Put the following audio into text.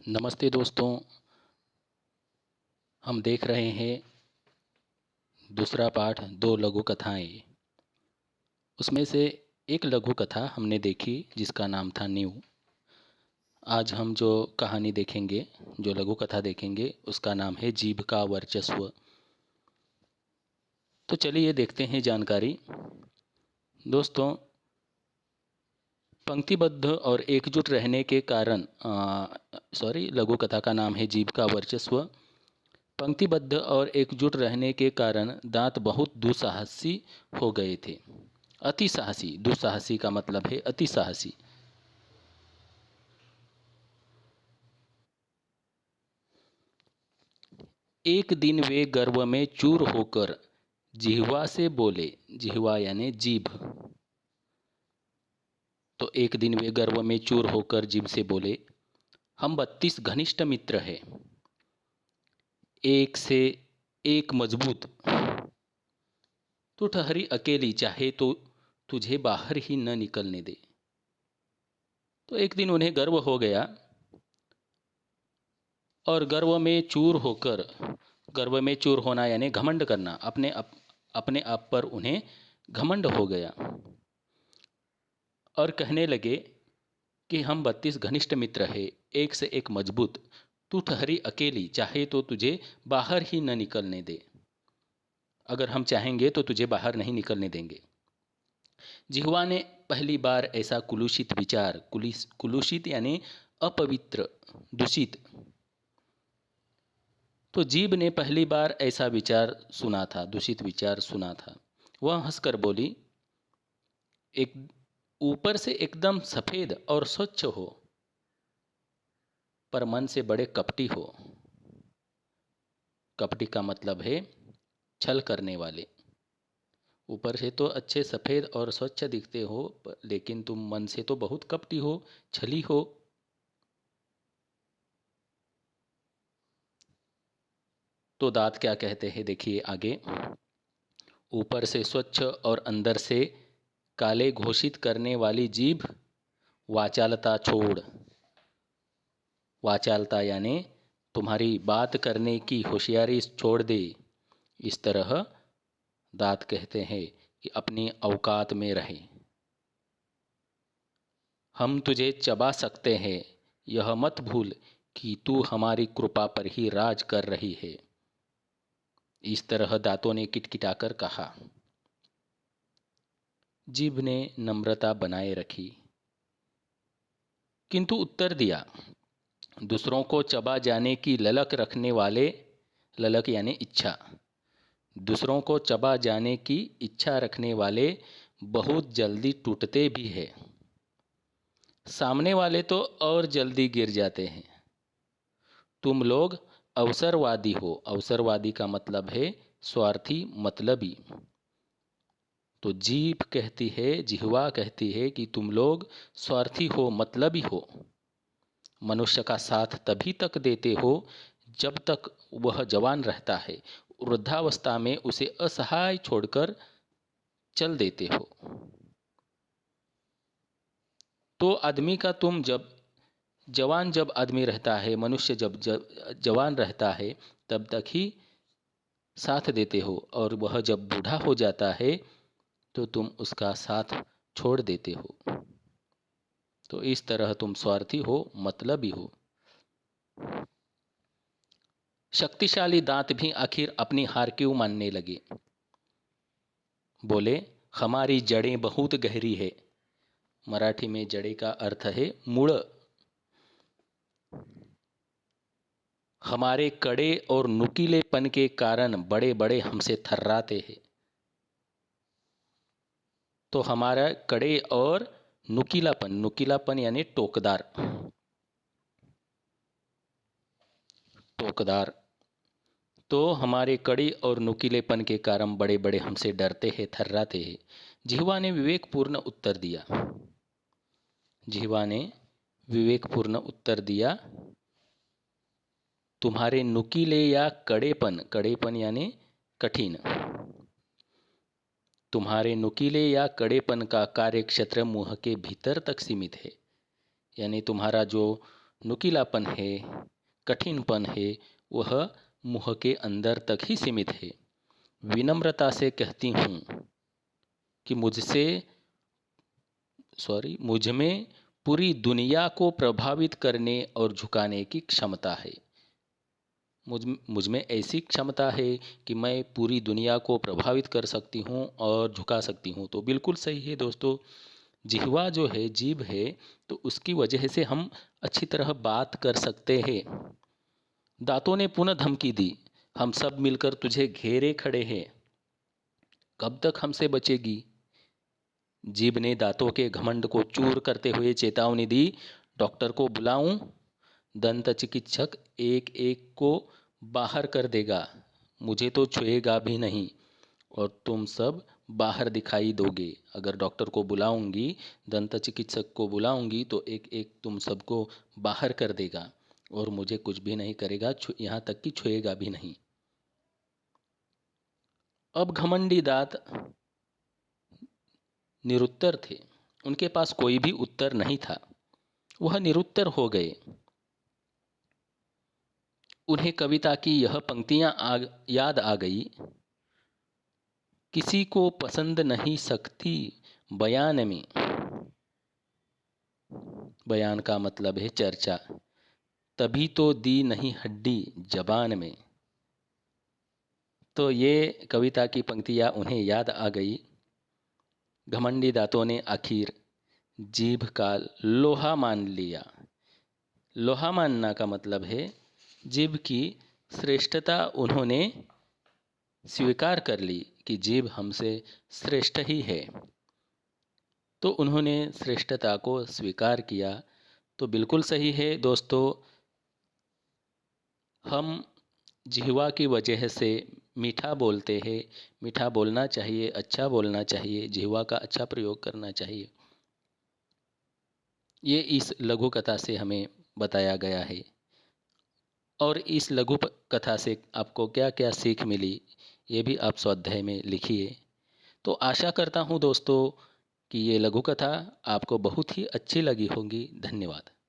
नमस्ते दोस्तों। हम देख रहे हैं दूसरा पाठ दो लघु कथाएं। उसमें से एक लघु कथा हमने देखी जिसका नाम था नींव। आज हम जो कहानी देखेंगे, जो लघु कथा देखेंगे, उसका नाम है जीभ का वर्चस्व। तो चलिए देखते हैं जानकारी। दोस्तों, पंक्तिबद्ध और एकजुट रहने के कारण लघु कथा का नाम है जीभ का वर्चस्व। पंक्तिबद्ध और एकजुट रहने के कारण दांत बहुत दुस्साहसी हो गए थे। अति साहसी, दुस्साहसी का मतलब है अति साहसी। एक दिन वे गर्व में चूर होकर जिह्वा से बोले। जिह्वा यानी जीभ। तो एक दिन वे गर्व में चूर होकर जीभ से बोले, हम 32 घनिष्ठ मित्र हैं, एक से एक मजबूत। तू ठहरी अकेली, चाहे तो तुझे बाहर ही न निकलने दे। तो एक दिन उन्हें गर्व हो गया और गर्व में चूर होकर, गर्व में चूर होना यानी घमंड करना, अपने आप पर उन्हें घमंड हो गया और कहने लगे कि हम 32 घनिष्ठ मित्र हैं, एक से एक मजबूत। तू ठहरी अकेली, चाहे तो तुझे बाहर ही न निकलने दे। अगर हम चाहेंगे तो तुझे बाहर नहीं निकलने देंगे। जिह्वा ने पहली बार ऐसा कुलूषित विचार, कुलूषित यानी अपवित्र, दूषित। तो जीभ ने पहली बार ऐसा विचार सुना था, दूषित विचार सुना था। वह हंसकर बोली, एक ऊपर से एकदम सफ़ेद और स्वच्छ हो, पर मन से बड़े कपटी हो। कपटी का मतलब है छल करने वाले। ऊपर से तो अच्छे सफ़ेद और स्वच्छ दिखते हो, लेकिन तुम मन से तो बहुत कपटी हो, छली हो। तो दांत क्या कहते हैं, देखिए आगे। ऊपर से स्वच्छ और अंदर से काले घोषित करने वाली जीभ वाचालता छोड़। वाचालता यानी तुम्हारी बात करने की होशियारी छोड़ दे। इस तरह दांत कहते हैं कि अपनी औकात में रहे। हम तुझे चबा सकते हैं, यह मत भूल कि तू हमारी कृपा पर ही राज कर रही है। इस तरह दांतों ने किटकिटाकर कहा। जीभ ने नम्रता बनाए रखी, किंतु उत्तर दिया, दूसरों को चबा जाने की ललक रखने वाले, ललक यानी इच्छा, दूसरों को चबा जाने की इच्छा रखने वाले बहुत जल्दी टूटते भी हैं। सामने वाले तो और जल्दी गिर जाते हैं। तुम लोग अवसरवादी हो। अवसरवादी का मतलब है स्वार्थी, मतलबी। तो जीभ कहती है, जिह्वा कहती है कि तुम लोग स्वार्थी हो, मतलबी हो। मनुष्य का साथ तभी तक देते हो जब तक वह जवान रहता है। वृद्धावस्था में उसे असहाय छोड़कर चल देते हो। तो आदमी का तुम जब आदमी रहता है, मनुष्य जब जवान रहता है, तब तक ही साथ देते हो, और वह जब बूढ़ा हो जाता है तो तुम उसका साथ छोड़ देते हो। तो इस तरह तुम स्वार्थी हो, मतलबी हो। शक्तिशाली दांत भी आखिर अपनी हार क्यों मानने लगे। बोले, हमारी जड़ें बहुत गहरी है। मराठी में जड़ें का अर्थ है मूळ। हमारे कड़े और नुकीलेपन के कारण बड़े बड़े हमसे थर्राते हैं। तो हमारा कड़े और नुकीलापन, नुकीलापन यानी टोकदार, टोकदार। तो हमारे कड़ी और नुकीलेपन के कारण बड़े बड़े हमसे डरते हैं, थर्राते हैं। जिह्वा ने विवेकपूर्ण उत्तर दिया। जिह्वा ने विवेकपूर्ण उत्तर दिया, तुम्हारे नुकीले या कड़ेपन, कड़ेपन यानी कठिन, तुम्हारे नुकीले या कड़ेपन का कार्यक्षेत्र मुंह के भीतर तक सीमित है। यानी तुम्हारा जो नुकीलापन है, कठिनपन है, वह मुँह के अंदर तक ही सीमित है। विनम्रता से कहती हूँ कि मुझ में पूरी दुनिया को प्रभावित करने और झुकाने की क्षमता है। मुझ में ऐसी क्षमता है कि मैं पूरी दुनिया को प्रभावित कर सकती हूँ और झुका सकती हूँ। तो बिल्कुल सही है दोस्तों। जिह्वा जो है, जीभ है, तो उसकी वजह से हम अच्छी तरह बात कर सकते हैं। दांतों ने पुनः धमकी दी, हम सब मिलकर तुझे घेरे खड़े हैं, कब तक हमसे बचेगी। जीभ ने दांतों के घमंड को चूर करते हुए चेतावनी दी, डॉक्टर को बुलाऊं? दंत चिकित्सक एक एक को बाहर कर देगा, मुझे तो छुएगा भी नहीं और तुम सब बाहर दिखाई दोगे। अगर डॉक्टर को बुलाऊंगी, दंत चिकित्सक को बुलाऊंगी, तो एक एक तुम सबको बाहर कर देगा और मुझे कुछ भी नहीं करेगा, यहाँ तक कि छुएगा भी नहीं। अब घमंडी दांत निरुत्तर थे, उनके पास कोई भी उत्तर नहीं था, वह निरुत्तर हो गए। उन्हें कविता की यह पंक्तियां याद आ गई, किसी को पसंद नहीं सकती बयान में। बयान का मतलब है चर्चा, तभी तो दी नहीं हड्डी जबान में। तो ये कविता की पंक्तियां उन्हें याद आ गई। घमंडी दांतों ने आखिर जीभ का लोहा मान लिया। लोहा मानना का मतलब है जीभ की श्रेष्ठता उन्होंने स्वीकार कर ली कि जीभ हमसे श्रेष्ठ ही है। तो उन्होंने श्रेष्ठता को स्वीकार किया। तो बिल्कुल सही है दोस्तों, हम जिह्वा की वजह से मीठा बोलते हैं। मीठा बोलना चाहिए, अच्छा बोलना चाहिए, जिह्वा का अच्छा प्रयोग करना चाहिए। ये इस लघु कथा से हमें बताया गया है। और इस लघु कथा से आपको क्या क्या सीख मिली, ये भी आप स्वाध्याय में लिखिए। तो आशा करता हूँ दोस्तों कि ये लघु कथा आपको बहुत ही अच्छी लगी होगी। धन्यवाद।